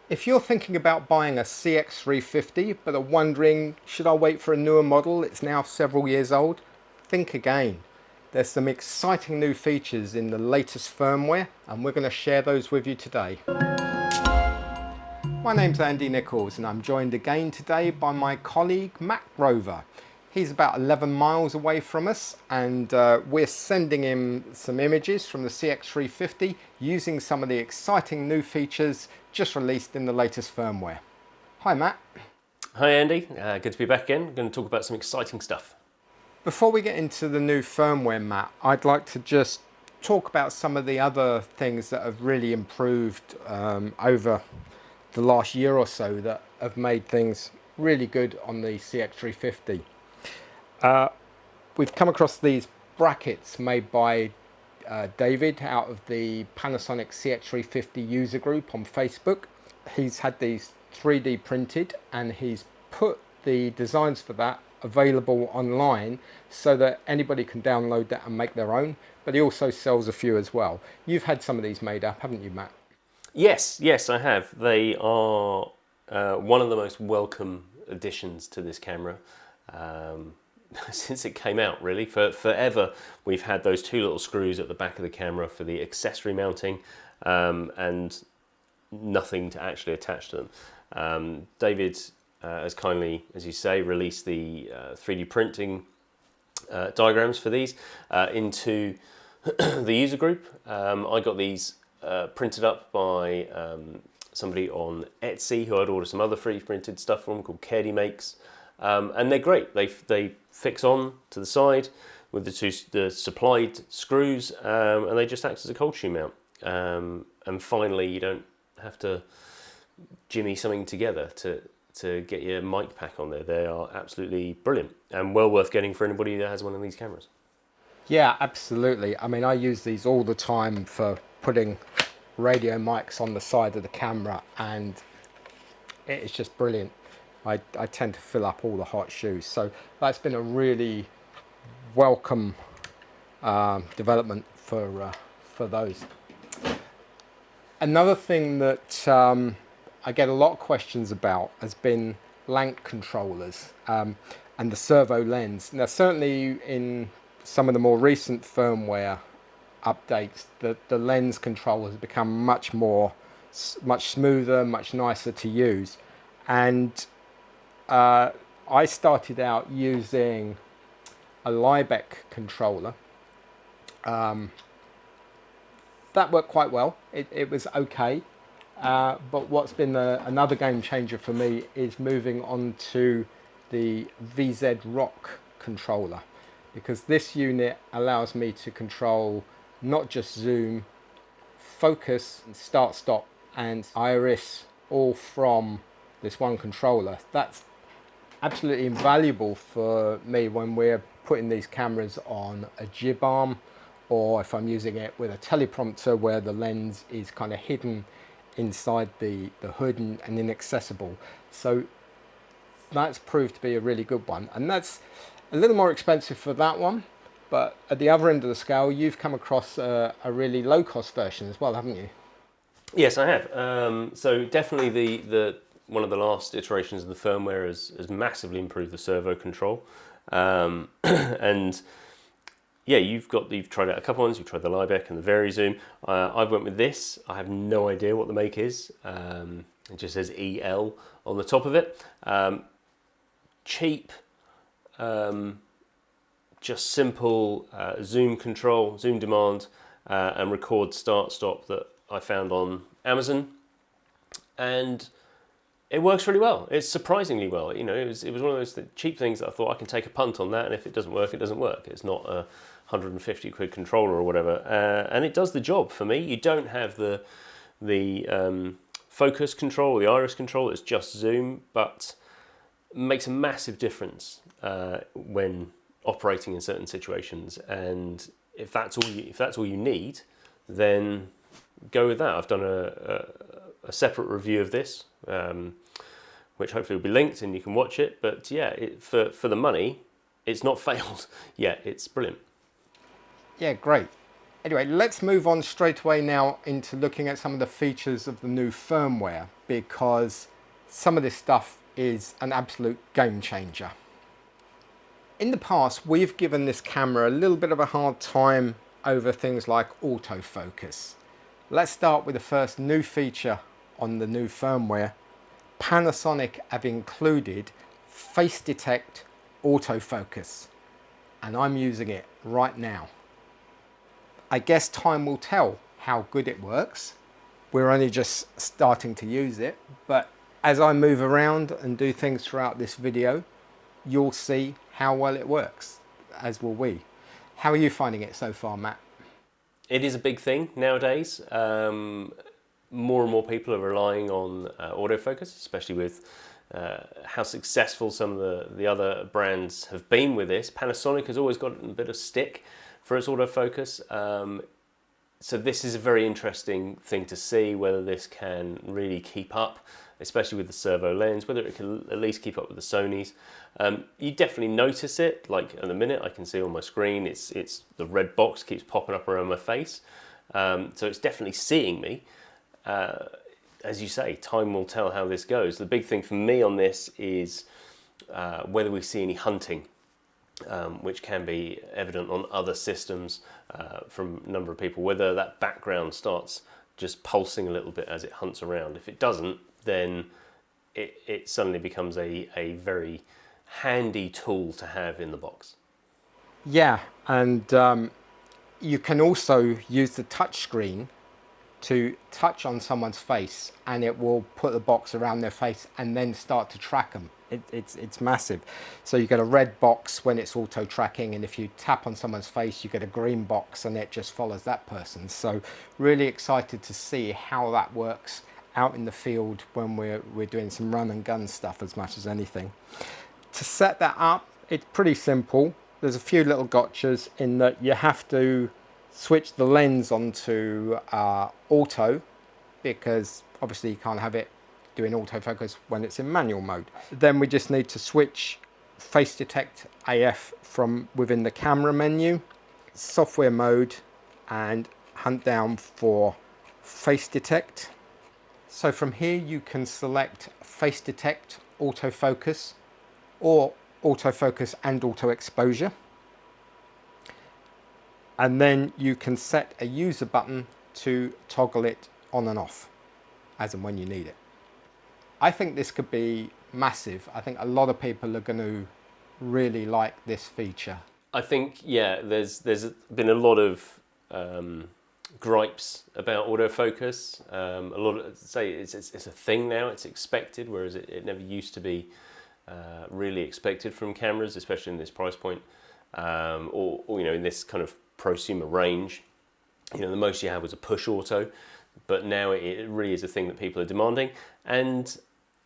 If you're thinking about buying a CX350 but are wondering, should I wait for a newer model? It's now several years old. Think again. There's some exciting new features in the latest firmware and we're going to share those with you today. My name's Andy Nichols and I'm joined again today by my colleague Matt Rover. He's about 11 miles away from us and we're sending him some images from the CX350 using some of the exciting new features just released in the latest firmware. Hi Matt. Hi Andy, good to be back again. We're going to talk about some exciting stuff. Before we get into the new firmware, Matt, I'd like to just talk about some of the other things that have really improved over the last year or so that have made things really good on the CX350. We've come across these brackets made by David out of the Panasonic CX350 user group on Facebook. He's had these 3D printed and he's put the designs for that available online so that anybody can download that and make their own, but he also sells a few as well. You've had some of these made up, haven't you, Matt? Yes, I have. They are one of the most welcome additions to this camera. Since it came out, really. Forever we've had those two little screws at the back of the camera for the accessory mounting and nothing to actually attach to them. David has kindly, as you say, released the 3D printing diagrams for these into the user group. I got these printed up by somebody on Etsy who I'd ordered some other 3D printed stuff from called Caredy Makes. And they're great. They fix on to the side with the supplied screws, and they just act as a cold shoe mount. And finally, you don't have to jimmy something together to get your mic pack on there. They are absolutely brilliant and well worth getting for anybody that has one of these cameras. Yeah, absolutely. I mean, I use these all the time for putting radio mics on the side of the camera, and it's just brilliant. I tend to fill up all the hot shoes, so that's been a really welcome development for those. Another thing that I get a lot of questions about has been LANC controllers and the servo lens. Now, certainly in some of the more recent firmware updates, the lens control has become much smoother, much nicer to use, and I started out using a Libec controller. That worked quite well. It was okay. But what's been another game changer for me is moving on to the VZ-Rock controller, because this unit allows me to control not just zoom, focus, start, stop, and iris all from this one controller. That's absolutely invaluable for me when we're putting these cameras on a jib arm, or if I'm using it with a teleprompter where the lens is kind of hidden inside the hood and inaccessible. So that's proved to be a really good one, and that's a little more expensive for that one, but at the other end of the scale you've come across a really low-cost version as well, haven't you? Yes, I have. So definitely the one of the last iterations of the firmware has massively improved the servo control, and yeah, you've tried out a couple ones. You've tried the Libec and the VariZoom. I went with this. I have no idea what the make is. It just says EL on the top of it. Cheap, just simple zoom control, zoom demand, and record start stop that I found on Amazon, and it works really well. It's surprisingly well. You know, it was one of those cheap things that I thought I can take a punt on that, and if it doesn't work, it doesn't work. It's not a 150 quid controller or whatever, and it does the job for me. You don't have the focus control or the iris control. It's just zoom, but makes a massive difference when operating in certain situations. And if that's all you need, then go with that. I've done a separate review of this, which hopefully will be linked and you can watch it. But yeah, for the money, it's not failed. Yeah, it's brilliant. Yeah, great. Anyway, let's move on straight away now into looking at some of the features of the new firmware, because some of this stuff is an absolute game changer. In the past, we've given this camera a little bit of a hard time over things like autofocus. Let's start with the first new feature on the new firmware. Panasonic have included face detect autofocus, and I'm using it right now. I guess time will tell how good it works. We're only just starting to use it, but as I move around and do things throughout this video, you'll see how well it works, as will we. How are you finding it so far, Matt? It is a big thing nowadays. More and more people are relying on autofocus, especially with how successful some of the other brands have been with this. Panasonic has always gotten a bit of stick for its autofocus. So this is a very interesting thing to see, whether this can really keep up, especially with the servo lens, whether it can at least keep up with the Sonys. You definitely notice it, like at the minute I can see on my screen, it's the red box keeps popping up around my face. So it's definitely seeing me. As you say, time will tell how this goes. The big thing for me on this is whether we see any hunting, which can be evident on other systems from a number of people, whether that background starts just pulsing a little bit as it hunts around. If it doesn't, then it suddenly becomes a very handy tool to have in the box. Yeah, and you can also use the touch screen to touch on someone's face, and it will put the box around their face and then start to track them. It's massive. So you get a red box when it's auto tracking, and if you tap on someone's face you get a green box and it just follows that person. So really excited to see how that works out in the field when we're doing some run and gun stuff as much as anything. To set that up, it's pretty simple. There's a few little gotchas in that you have to switch the lens onto auto, because obviously you can't have it doing autofocus when it's in manual mode. Then we just need to switch face detect AF from within the camera menu, software mode, and hunt down for face detect. So from here you can select face detect autofocus or autofocus and auto exposure. And then you can set a user button to toggle it on and off as and when you need it. I think this could be massive. I think a lot of people are going to really like this feature. I think, yeah, there's been a lot of gripes about autofocus. A lot of say it's a thing now. It's expected, whereas it never used to be really expected from cameras, especially in this price point, or you know, in this kind of prosumer range. You know, the most you had was a push auto, but now it really is a thing that people are demanding. And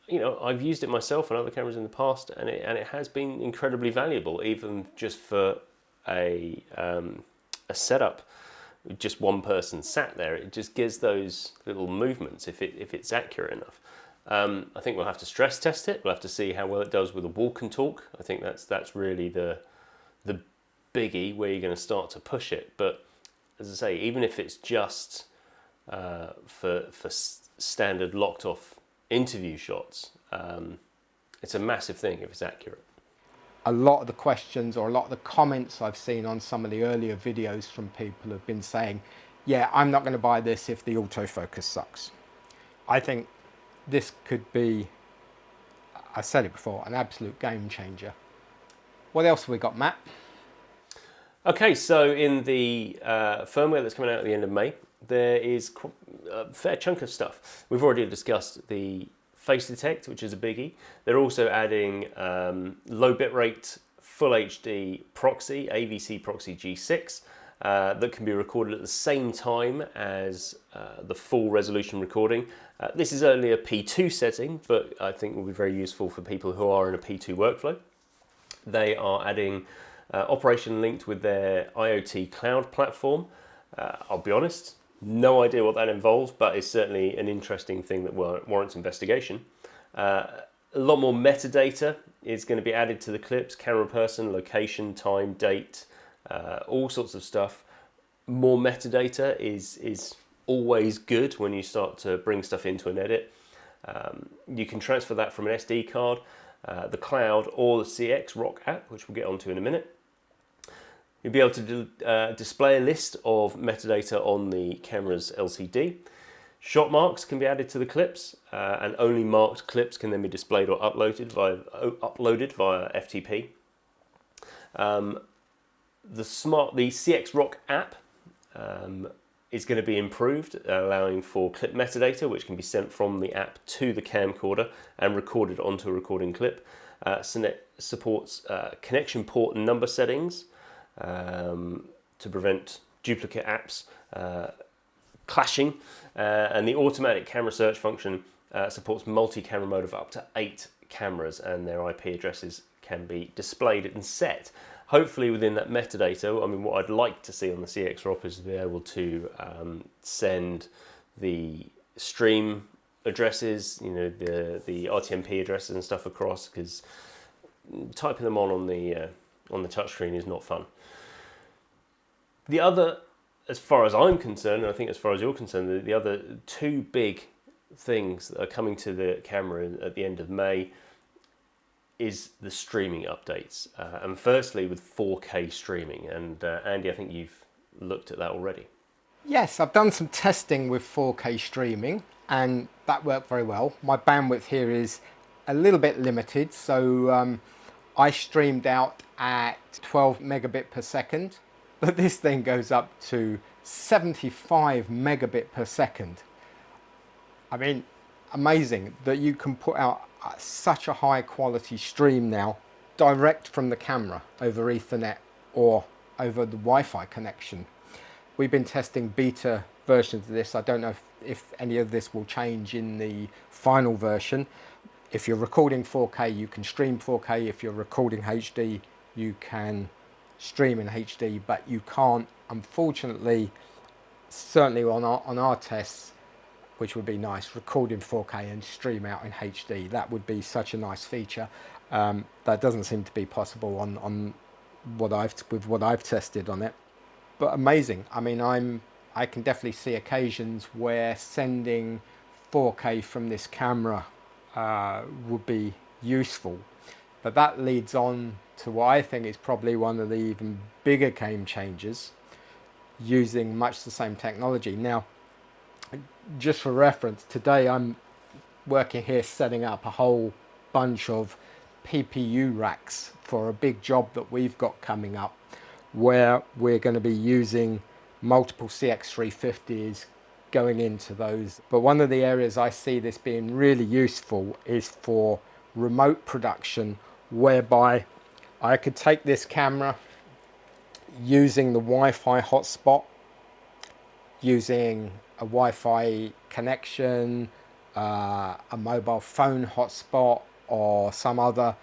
you know, I've used it myself on other cameras in the past, and it has been incredibly valuable, even just for a setup. Just one person sat there, it just gives those little movements if it's accurate enough. I think we'll have to stress test it. We'll have to see how well it does with a walk and talk. I think that's really the biggie where you're going to start to push it. But as I say, even if it's just for standard locked off interview shots, it's a massive thing if it's accurate. A lot of the questions or a lot of the comments I've seen on some of the earlier videos from people have been saying, yeah, I'm not going to buy this if the autofocus sucks. I think this could be, I said it before, an absolute game changer. What else have we got, Matt? Okay, so in the firmware that's coming out at the end of May, there is a fair chunk of stuff. We've already discussed the face detect, which is a biggie. They're also adding low bitrate full HD proxy, AVC proxy G6, that can be recorded at the same time as the full resolution recording. This is only a P2 setting, but I think will be very useful for people who are in a P2 workflow. They are adding operation linked with their IoT cloud platform. I'll be honest, no idea what that involves, but it's certainly an interesting thing that warrants investigation. A lot more metadata is going to be added to the clips: camera person, location, time, date, all sorts of stuff. More metadata is always good when you start to bring stuff into an edit. You can transfer that from an SD card, the cloud, or the CX350 app, which we'll get onto in a minute. You'll be able to display a list of metadata on the camera's LCD. Shot marks can be added to the clips, and only marked clips can then be displayed or uploaded via FTP. The CX350 app is going to be improved, allowing for clip metadata, which can be sent from the app to the camcorder and recorded onto a recording clip. Supports connection port and number settings to prevent duplicate apps clashing, and the automatic camera search function supports multi-camera mode of up to 8 cameras, and their IP addresses can be displayed and set. Hopefully within that metadata, I mean, what I'd like to see on the CX350 is to be able to send the stream addresses, you know, the RTMP addresses and stuff across, because typing them on the touchscreen is not fun. The other, as far as I'm concerned, and I think as far as you're concerned, the other two big things that are coming to the camera at the end of May is the streaming updates. And firstly with 4K streaming, and Andy, I think you've looked at that already. Yes, I've done some testing with 4K streaming and that worked very well. My bandwidth here is a little bit limited, so I streamed out at 12 megabit per second, but this thing goes up to 75 megabit per second. I mean, amazing that you can put out such a high quality stream now direct from the camera over Ethernet or over the Wi-Fi connection. We've been testing beta versions of this. I don't know if any of this will change in the final version. If you're recording 4K, you can stream 4K. If you're recording HD, you can stream in HD, but you can't, unfortunately, certainly on our tests, which would be nice, record in 4K and stream out in HD. That would be such a nice feature. That doesn't seem to be possible on what I've tested on it. But amazing. I mean, I can definitely see occasions where sending 4K from this camera would be useful. But that leads on to what I think is probably one of the even bigger game changers, using much the same technology. Now, just for reference, today I'm working here setting up a whole bunch of PPU racks for a big job that we've got coming up, where we're going to be using multiple CX350s going into those. But one of the areas I see this being really useful is for remote production, whereby I could take this camera using the Wi-Fi hotspot, using a Wi-Fi connection, a mobile phone hotspot, or some other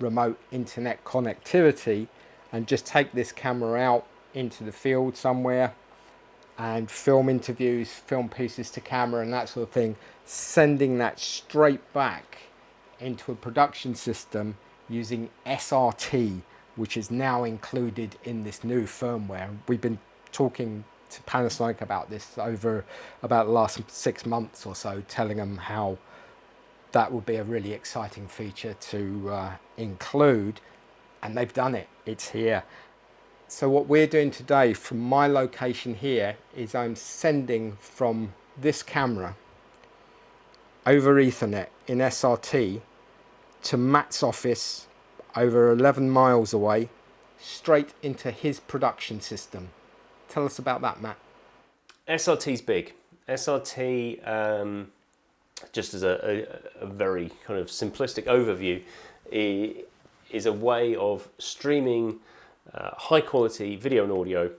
remote internet connectivity, and just take this camera out into the field somewhere and film interviews, film pieces to camera and that sort of thing, sending that straight back into a production system using SRT, which is now included in this new firmware. We've been talking to Panasonic about this over about the last 6 months or so, telling them how that would be a really exciting feature to include, and they've done it. It's here. So what we're doing today from my location here is I'm sending from this camera over Ethernet in SRT to Matt's office over 11 miles away, straight into his production system. Tell us about that, Matt. SRT's big. SRT, just as a very kind of simplistic overview, is a way of streaming high quality video and audio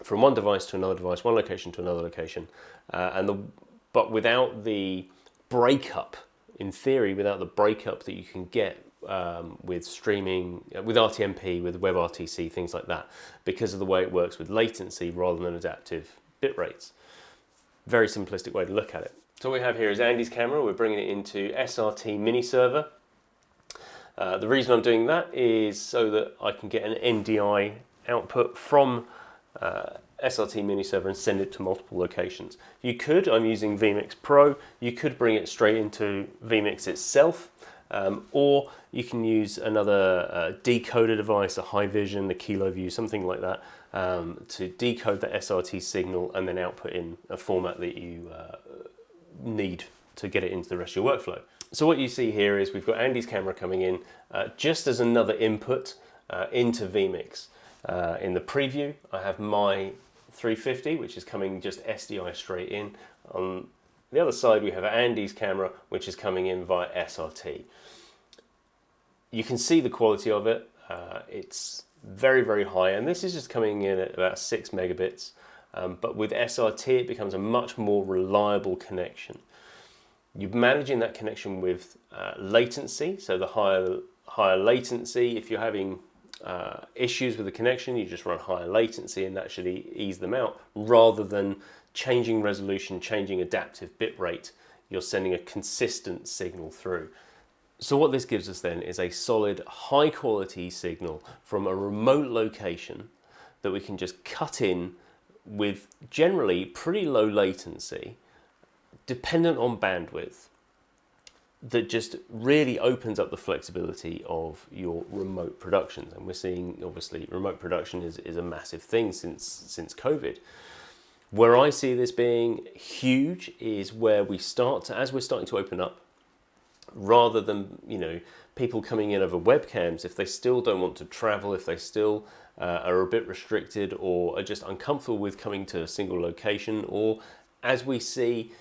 from one device to another device, one location to another location, but without the breakup, in theory, without the breakup that you can get with streaming, with RTMP, with WebRTC, things like that, because of the way it works with latency rather than adaptive bit rates. Very simplistic way to look at it. So what we have here is Andy's camera. We're bringing it into SRT mini server. The reason I'm doing that is so that I can get an NDI output from SRT mini server and send it to multiple locations. You could, I'm using vMix Pro, you could bring it straight into vMix itself, or you can use another decoder device, a high vision, a kilo view, something like that, to decode the SRT signal and then output in a format that you need to get it into the rest of your workflow. So what you see here is we've got Andy's camera coming in just as another input into vMix. In the preview, I have my 350, which is coming just SDI straight in. On the other side, we have Andy's camera, which is coming in via SRT. You can see the quality of it. It's very, very high, and this is just coming in at about 6 megabits. But with SRT, it becomes a much more reliable connection. You're managing that connection with latency, so the higher latency. If you're having issues with the connection, you just run higher latency and that should ease them out, rather than changing resolution, changing adaptive bit rate. You're sending a consistent signal through. So what this gives us then is a solid, high quality signal from a remote location that we can just cut in with generally pretty low latency, dependent on bandwidth, that just really opens up the flexibility of your remote productions. And we're seeing, obviously, remote production is a massive thing since COVID. Where I see this being huge is where we start to, as we're starting to open up, rather than, you know, people coming in over webcams, if they still don't want to travel, if they still are a bit restricted or are just uncomfortable with coming to a single location, or as we see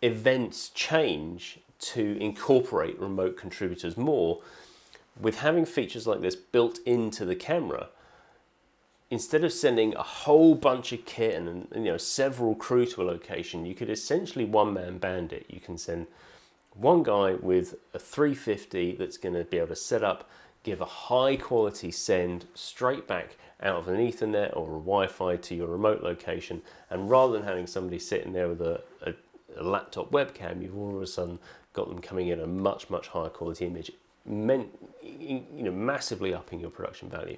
events change to incorporate remote contributors more, with having features like this built into the camera, instead of sending a whole bunch of kit and several crew to a location, you could essentially one-man band it. You can send one guy with a 350 that's going to be able to set up, give a high quality send straight back out of an Ethernet or a Wi-Fi to your remote location, and rather than having somebody sitting there with a laptop webcam, you've all of a sudden got them coming in a much higher quality image, massively upping your production value.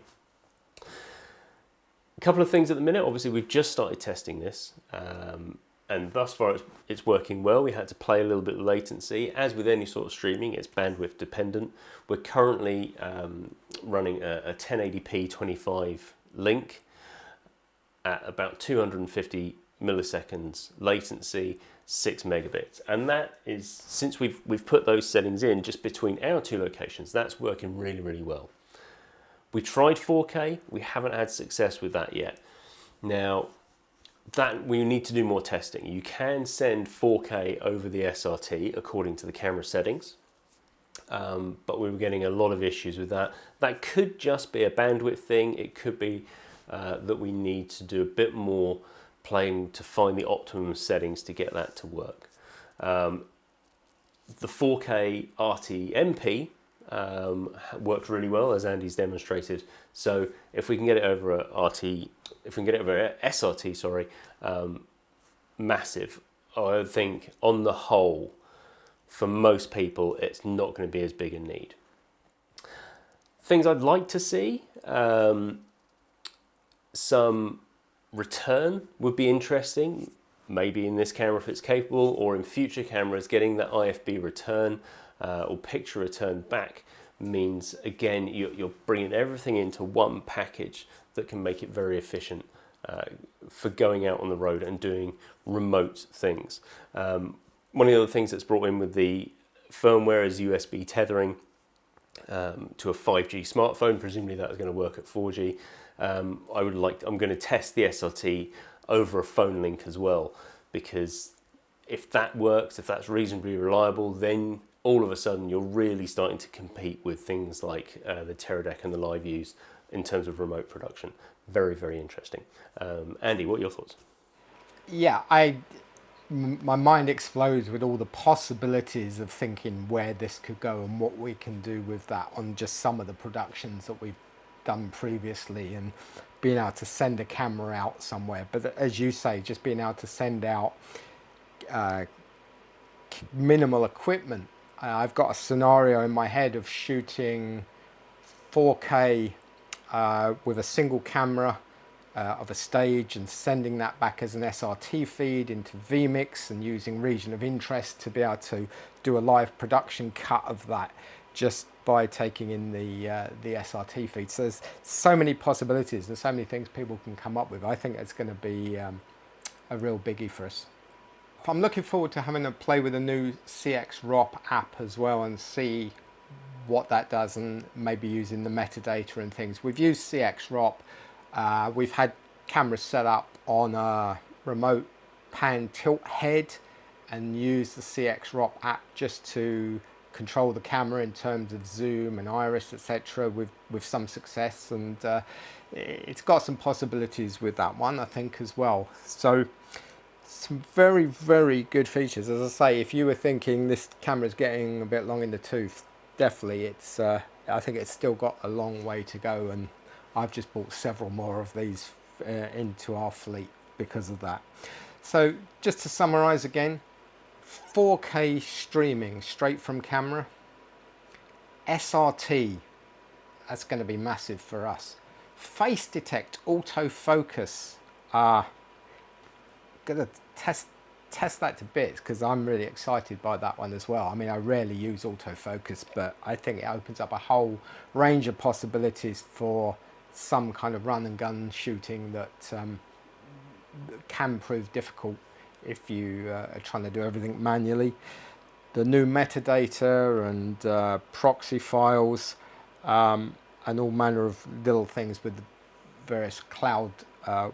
A couple of things at the minute. Obviously, we've just started testing this, and thus far it's working well. We had to play a little bit of latency. As with any sort of streaming, it's bandwidth dependent. We're currently running a 1080p 25 link at about 250 milliseconds latency, 6 megabits, and that is, since we've put those settings in just between our two locations, that's working really well. We tried 4K, we haven't had success with that yet. Now, that we need to do more testing. You can send 4K over the SRT according to the camera settings, but we were getting a lot of issues with that. That could just be a bandwidth thing. It could be that we need to do a bit more playing to find the optimum settings to get that to work. The 4K RTMP worked really well, as Andy's demonstrated. So if we can get it over SRT, sorry, massive. I think on the whole, for most people, it's not going to be as big a need. Things I'd like to see, some return would be interesting, maybe in this camera if it's capable, or in future cameras, getting that IFB return or picture return back means, again, you're bringing everything into one package that can make it very efficient for going out on the road and doing remote things. One of the other things that's brought in with the firmware is USB tethering to a 5G smartphone. Presumably that's going to work at 4G. I'm going to test the SRT over a phone link as well, because if that works, if that's reasonably reliable, then all of a sudden you're really starting to compete with things like the Teradek and the Live Views in terms of remote production. Very interesting. Andy, what are your thoughts? Yeah, my mind explodes with all the possibilities of thinking where this could go and what we can do with that on just some of the productions that we've done previously, and being able to send a camera out somewhere. But as you say, just being able to send out minimal equipment. I've got a scenario in my head of shooting 4K with a single camera of a stage and sending that back as an SRT feed into vMix and using region of interest to be able to do a live production cut of that just by taking in the SRT feed. So there's so many possibilities, there's so many things people can come up with. I think it's going to be a real biggie for us. I'm looking forward to having a play with the new CX350 app as well and see what that does, and maybe using the metadata and things. We've used CX350. We've had cameras set up on a remote pan tilt head and use the CX350 app just to control the camera in terms of zoom and iris, etc., with some success, and it's got some possibilities with that one, I think, as well. So some very, very good features. As I say, if you were thinking this camera's getting a bit long in the tooth, definitely it's I think it's still got a long way to go, and I've just bought several more of these into our fleet because of that. So just to summarize again, 4K streaming straight from camera, SRT, that's going to be massive for us. Face detect autofocus, gonna test that to bits because I'm really excited by that one as well. I mean, I rarely use autofocus, but I think it opens up a whole range of possibilities for some kind of run and gun shooting that can prove difficult if you are trying to do everything manually. The new metadata and proxy files and all manner of little things with the various cloud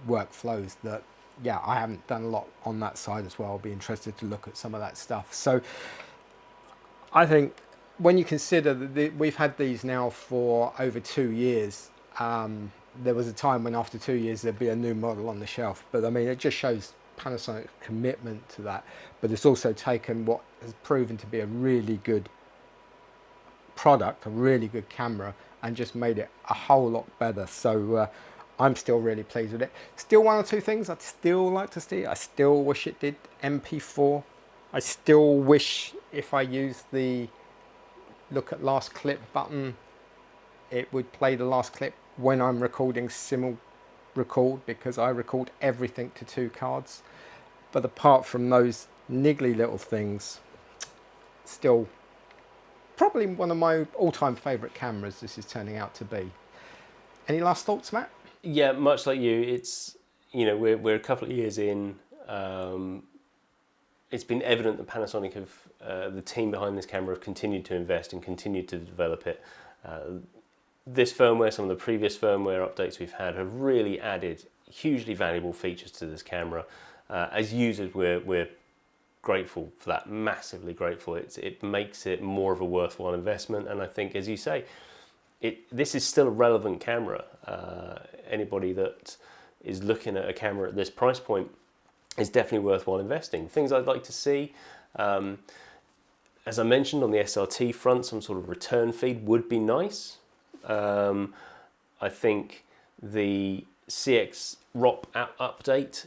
workflows that, yeah, I haven't done a lot on that side as well. I'll be interested to look at some of that stuff. So I think when you consider that we've had these now for over 2 years, there was a time when after 2 years there'd be a new model on the shelf. But I mean, it just shows Panasonic's commitment to that. But it's also taken what has proven to be a really good product, a really good camera, and just made it a whole lot better. So I'm still really pleased with it. Still one or two things I'd still like to see. I still wish it did MP4. I still wish if I use the look at last clip button, it would play the last clip when I'm recording simul record, because I record everything to 2 cards. But apart from those niggly little things, still probably one of my all-time favourite cameras this is turning out to be. Any last thoughts, Matt? Yeah, much like you, it's, you know, we're a couple of years in. It's been evident that Panasonic have, the team behind this camera have continued to invest and continued to develop it. This firmware, some of the previous firmware updates we've had have really added hugely valuable features to this camera. As users, we're grateful for that, massively grateful. It makes it more of a worthwhile investment, and I think, as you say, this is still a relevant camera. Anybody that is looking at a camera at this price point is definitely worthwhile investing. Things I'd like to see, as I mentioned on the SRT front, some sort of return feed would be nice. I think the CX350 update,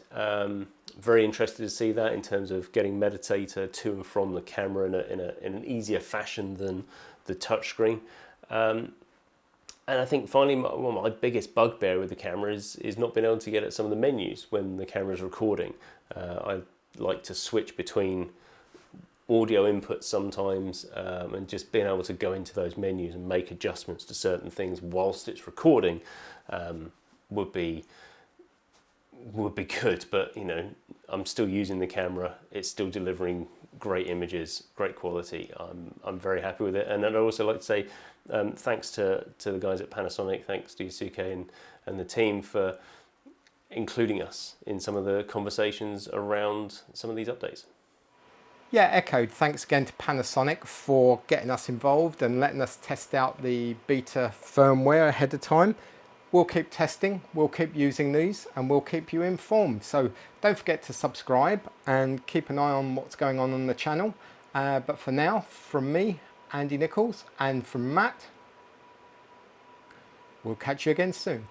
very interested to see that in terms of getting metadata to and from the camera in an easier fashion than the touchscreen. And I think finally, one of my biggest bugbear with the camera is not being able to get at some of the menus when the camera is recording. I like to switch between audio inputs sometimes, and just being able to go into those menus and make adjustments to certain things whilst it's recording would be good. But you know, I'm still using the camera. It's still delivering great images, great quality. I'm very happy with it. And I'd also like to say thanks to the guys at Panasonic, thanks to Yusuke and the team for including us in some of the conversations around some of these updates. Yeah, echoed. Thanks again to Panasonic for getting us involved and letting us test out the beta firmware ahead of time. We'll keep testing, we'll keep using these, and we'll keep you informed. So don't forget to subscribe and keep an eye on what's going on the channel. But for now, from me, Andy Nichols, and from Matt, we'll catch you again soon.